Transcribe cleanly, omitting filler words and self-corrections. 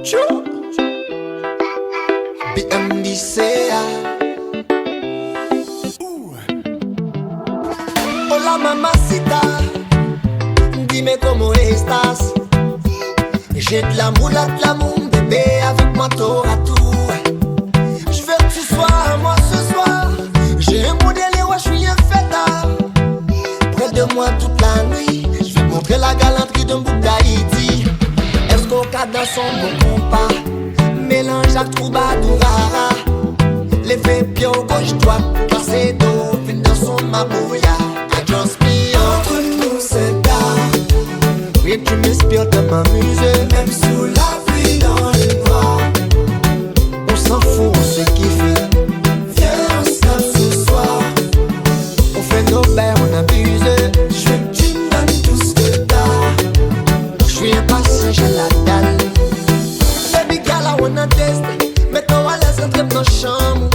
Chou BMDCA. Hola mamacita, dime cómo estás. J'ai de l'amour, de l'amour, bébé, avec moi tour à tour. Je veux que tu sois à moi ce soir. J'ai un modèle et ouais, je suis un fêtard. Près de moi toute la nuit, je vais te montrer la galanterie d'un bout d'Haïti. Est-ce qu'on cadre dans son bon compas? Mélange avec troubadour rara. Levez pied au gauche droite, cassé d'eau, fin dans son mabouya. I just me entre nous c'est tard. Oui, tu m'inspires de m'amuser. Même sous la pluie dans le noir, on s'en fout, on se kiffe. Viens, on se tape ce soir. On fait nos bains, on abuse. Je veux que tu me donnes tout ce que t'as. Je suis impatient, j'ai la dalle. Baby girl, I wanna test. Mets-toi à l'aise, entre dans la chambre.